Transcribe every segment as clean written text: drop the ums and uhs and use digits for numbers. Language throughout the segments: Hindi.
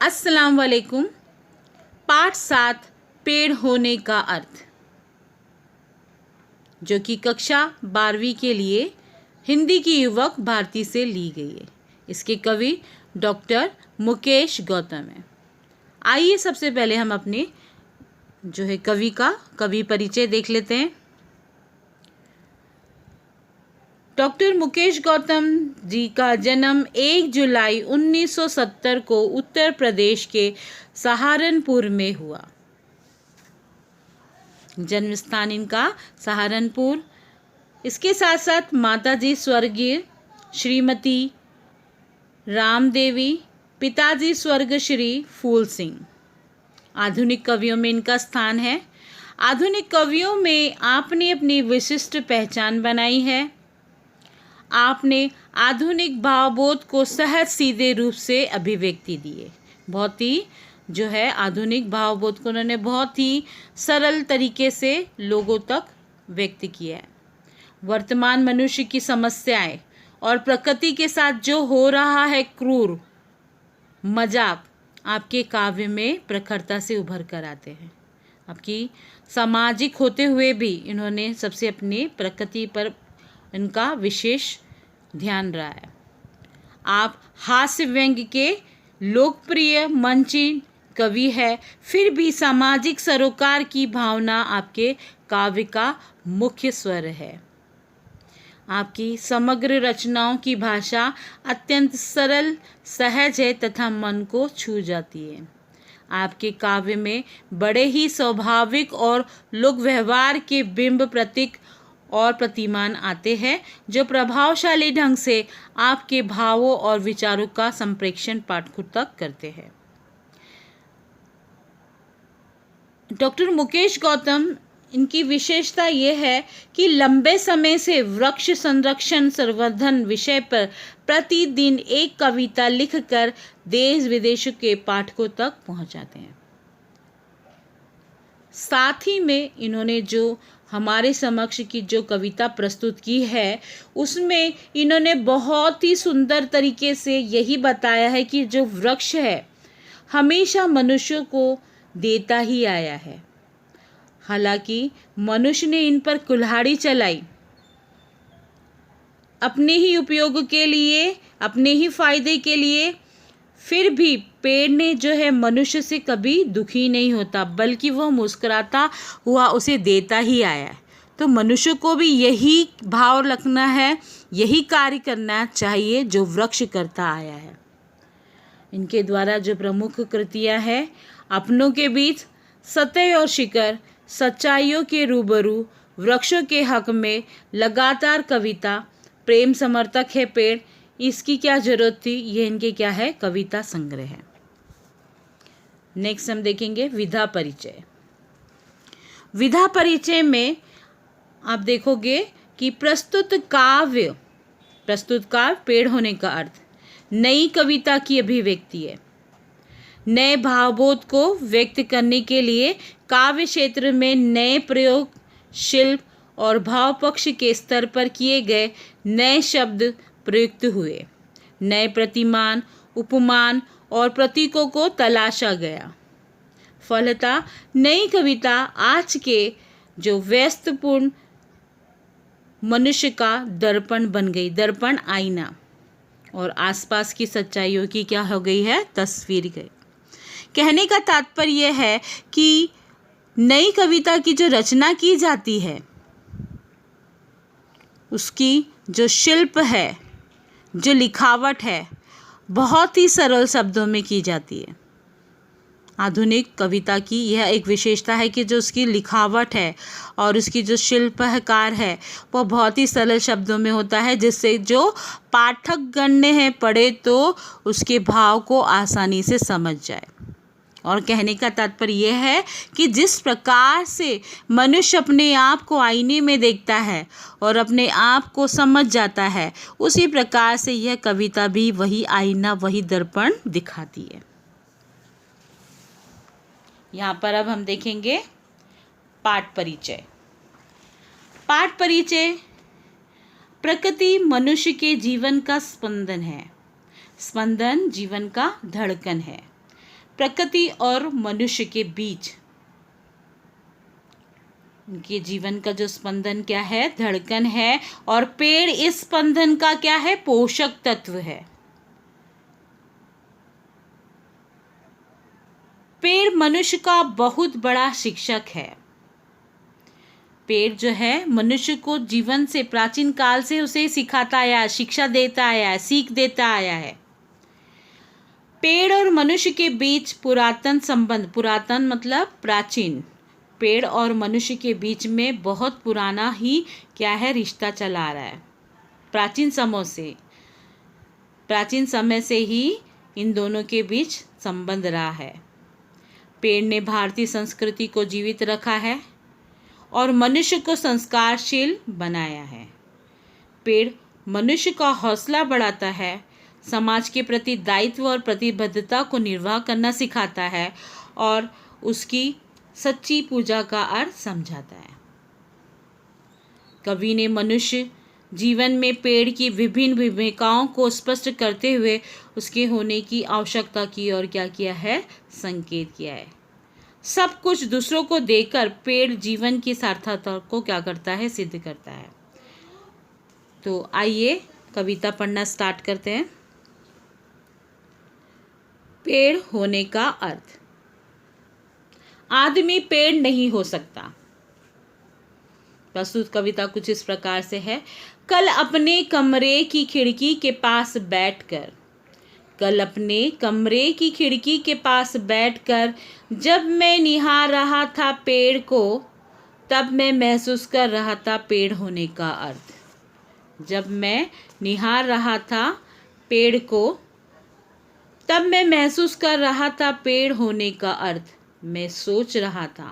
अस्सलाम वालेकुम। पाठ 7 पेड़ होने का अर्थ, जो कि कक्षा 12वीं के लिए हिंदी की युवक भारती से ली गई है। इसके कवि डॉक्टर मुकेश गौतम हैं। आइए सबसे पहले हम अपने जो है कवि परिचय देख लेते हैं। डॉक्टर मुकेश गौतम जी का जन्म 1 जुलाई 1970 को उत्तर प्रदेश के सहारनपुर में हुआ। जन्म स्थान इनका सहारनपुर। इसके साथ साथ माताजी स्वर्गीय श्रीमती रामदेवी, पिताजी स्वर्ग श्री फूल सिंह। आधुनिक कवियों में इनका स्थान है। आधुनिक कवियों में आपने अपनी विशिष्ट पहचान बनाई है। आपने आधुनिक भावबोध को सहज सीधे रूप से अभिव्यक्ति दी है। बहुत ही जो है आधुनिक भावबोध को उन्होंने बहुत ही सरल तरीके से लोगों तक व्यक्त किया है। वर्तमान मनुष्य की समस्याएं और प्रकृति के साथ जो हो रहा है क्रूर मजाक आपके काव्य में प्रखरता से उभर कर आते हैं। आपकी सामाजिक होते हुए भी इन्होंने सबसे अपनी प्रकृति पर इनका विशेष ध्यान रहा है। आप हास्य व्यंग्य के लोकप्रिय मंचन कवि है, फिर भी सामाजिक सरोकार की भावना आपके काव्य का मुख्य स्वर है। आपकी समग्र रचनाओं की भाषा अत्यंत सरल सहज है तथा मन को छू जाती है। आपके काव्य में बड़े ही स्वाभाविक और लोक व्यवहार के बिंब प्रतीक और प्रतिमान आते हैं, जो प्रभावशाली ढंग से आपके भावों और विचारों का संप्रेषण पाठकों तक करते हैं। डॉक्टर मुकेश गौतम, इनकी विशेषता यह है कि लंबे समय से वृक्ष संरक्षण संवर्धन विषय पर प्रतिदिन एक कविता लिखकर देश विदेश के पाठकों तक पहुंचाते हैं। साथ ही में इन्होंने जो हमारे समक्ष की जो कविता प्रस्तुत की है, उसमें इन्होंने बहुत ही सुंदर तरीके से यही बताया है कि जो वृक्ष है हमेशा मनुष्य को देता ही आया है। हालांकि मनुष्य ने इन पर कुल्हाड़ी चलाई, अपने ही उपयोग के लिए, अपने ही फायदे के लिए, फिर भी पेड़ ने जो है मनुष्य से कभी दुखी नहीं होता, बल्कि वह मुस्कुराता हुआ उसे देता ही आया है। तो मनुष्य को भी यही भाव रखना है, यही कार्य करना चाहिए जो वृक्ष करता आया है। इनके द्वारा जो प्रमुख कृतियां हैं, अपनों के बीच, सतह और शिखर, सच्चाइयों के रूबरू, वृक्षों के हक में, लगातार कविता, प्रेम समर्थक है पेड़, इसकी क्या जरूरत थी, ये इनके क्या है कविता संग्रह है। नेक्स्ट हम देखेंगे विधा परिचय। विधा परिचय में आप देखोगे कि प्रस्तुत काव्य पेड़ होने का अर्थ नई कविता की अभिव्यक्ति है। नए भावबोध को व्यक्त करने के लिए काव्य क्षेत्र में नए प्रयोग, शिल्प और भाव पक्ष के स्तर पर किए गए नए शब्द प्रयुक्त हुए। नए प्रतिमान, उपमान और प्रतीकों को तलाशा गया। फलतः नई कविता आज के जो व्यस्तपूर्ण मनुष्य का दर्पण बन गई, दर्पण आईना, और आसपास की सच्चाइयों की क्या हो गई है, तस्वीर गई। कहने का तात्पर्य है कि नई कविता की जो रचना की जाती है, उसकी जो शिल्प है, जो लिखावट है, बहुत ही सरल शब्दों में की जाती है। आधुनिक कविता की यह एक विशेषता है कि जो उसकी लिखावट है और उसकी जो शिल्पकार है वो बहुत ही सरल शब्दों में होता है, जिससे जो पाठक गण्य है पढ़े तो उसके भाव को आसानी से समझ जाए। और कहने का तात्पर्य यह है कि जिस प्रकार से मनुष्य अपने आप को आईने में देखता है और अपने आप को समझ जाता है, उसी प्रकार से यह कविता भी वही आईना, वही दर्पण दिखाती है। यहाँ पर अब हम देखेंगे पाठ परिचय। पाठ परिचय प्रकृति मनुष्य के जीवन का स्पंदन है। स्पंदन जीवन का धड़कन है। प्रकृति और मनुष्य के बीच उनके जीवन का जो स्पंदन क्या है, धड़कन है, और पेड़ इस स्पंदन का क्या है, पोषक तत्व है। पेड़ मनुष्य का बहुत बड़ा शिक्षक है। पेड़ जो है मनुष्य को जीवन से, प्राचीन काल से उसे सिखाता आया है, शिक्षा देता आया है, सीख देता आया है। पेड़ और मनुष्य के बीच पुरातन संबंध, पुरातन मतलब प्राचीन, पेड़ और मनुष्य के बीच में बहुत पुराना ही क्या है, रिश्ता चला आ रहा है। प्राचीन समय से ही इन दोनों के बीच संबंध रहा है। पेड़ ने भारतीय संस्कृति को जीवित रखा है और मनुष्य को संस्कारशील बनाया है। पेड़ मनुष्य का हौसला बढ़ाता है, समाज के प्रति दायित्व और प्रतिबद्धता को निर्वाह करना सिखाता है और उसकी सच्ची पूजा का अर्थ समझाता है। कवि ने मनुष्य जीवन में पेड़ की विभिन्न भूमिकाओं को स्पष्ट करते हुए उसके होने की आवश्यकता की और क्या किया है, संकेत किया है। सब कुछ दूसरों को देकर पेड़ जीवन की सार्थकता को क्या करता है, सिद्ध करता है। तो आइए कविता पढ़ना स्टार्ट करते हैं। पेड़ होने का अर्थ। आदमी पेड़ नहीं हो सकता। प्रस्तुत कविता कुछ इस प्रकार से है। कल अपने कमरे की खिड़की के पास बैठकर, कल अपने कमरे की खिड़की के पास बैठकर जब मैं निहार रहा था पेड़ को, तब मैं महसूस कर रहा था पेड़ होने का अर्थ। जब मैं निहार रहा था पेड़ को, तब मैं महसूस कर रहा था पेड़ होने का अर्थ। मैं सोच रहा था,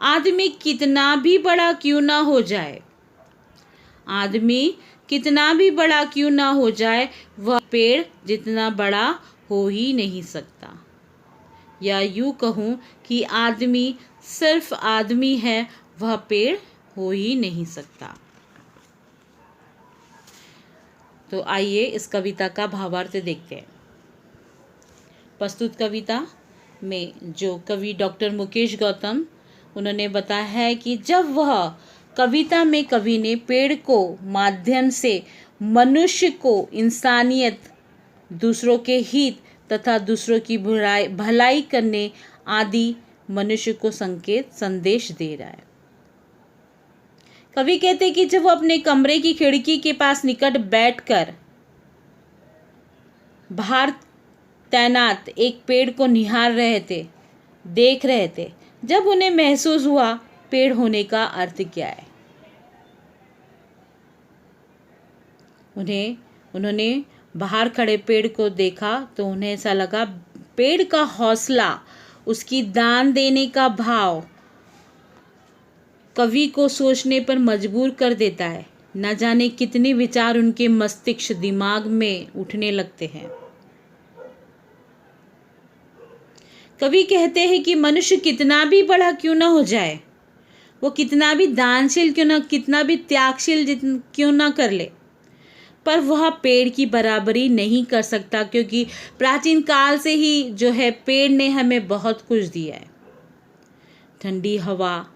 आदमी कितना भी बड़ा क्यों ना हो जाए, आदमी कितना भी बड़ा क्यों ना हो जाए, वह पेड़ जितना बड़ा हो ही नहीं सकता। या यूँ कहूँ कि आदमी सिर्फ आदमी है, वह पेड़ हो ही नहीं सकता। तो आइए इस कविता का भावार्थ देखते हैं। प्रस्तुत कविता में जो कवि डॉक्टर मुकेश गौतम, उन्होंने बताया है कि जब वह कविता में कवि ने पेड़ को माध्यम से मनुष्य को इंसानियत, दूसरों के हित तथा दूसरों की भलाई करने आदि मनुष्य को संदेश दे रहा है। कवि कहते कि जब वो अपने कमरे की खिड़की के पास निकट बैठकर बाहर तैनात एक पेड़ को निहार रहे थे, देख रहे थे, जब उन्हें महसूस हुआ पेड़ होने का अर्थ क्या है। उन्होंने बाहर खड़े पेड़ को देखा तो उन्हें ऐसा लगा पेड़ का हौसला, उसकी दान देने का भाव कवि को सोचने पर मजबूर कर देता है। न जाने कितने विचार उनके मस्तिष्क, दिमाग में उठने लगते हैं। कवि कहते हैं कि मनुष्य कितना भी बड़ा क्यों ना हो जाए, वो कितना भी दानशील क्यों ना, कितना भी त्यागशील क्यों ना कर ले, पर वह पेड़ की बराबरी नहीं कर सकता, क्योंकि प्राचीन काल से ही जो है पेड़ ने हमें बहुत कुछ दिया है। ठंडी हवा,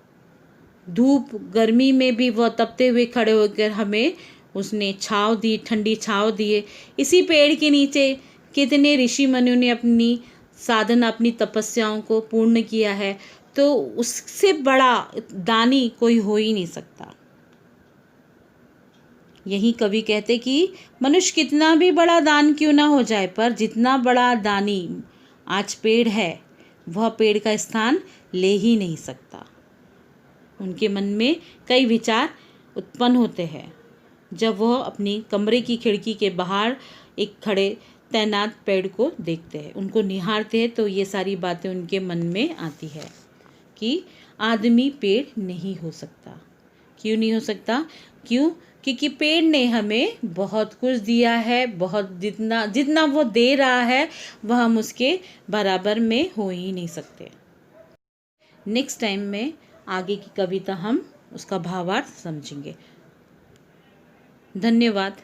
धूप, गर्मी में भी वह तपते हुए खड़े होकर हमें उसने छाँव दी, ठंडी छाँव दिए। इसी पेड़ के नीचे कितने ऋषि मुनियों ने अपनी साधना, अपनी तपस्याओं को पूर्ण किया है। तो उससे बड़ा दानी कोई हो ही नहीं सकता। यही कवि कहते कि मनुष्य कितना भी बड़ा दान क्यों ना हो जाए, पर जितना बड़ा दानी आज पेड़ है, वह पेड़ का स्थान ले ही नहीं सकता। उनके मन में कई विचार उत्पन्न होते हैं जब वह अपनी कमरे की खिड़की के बाहर एक खड़े तैनात पेड़ को देखते हैं, उनको निहारते हैं, तो ये सारी बातें उनके मन में आती है कि आदमी पेड़ नहीं हो सकता। क्यों नहीं हो सकता? क्योंकि पेड़ ने हमें बहुत कुछ दिया है, बहुत जितना वो दे रहा है वह हम उसके बराबर में हो ही नहीं सकते। नेक्स्ट टाइम में आगे की कविता हम उसका भावार्थ समझेंगे। धन्यवाद।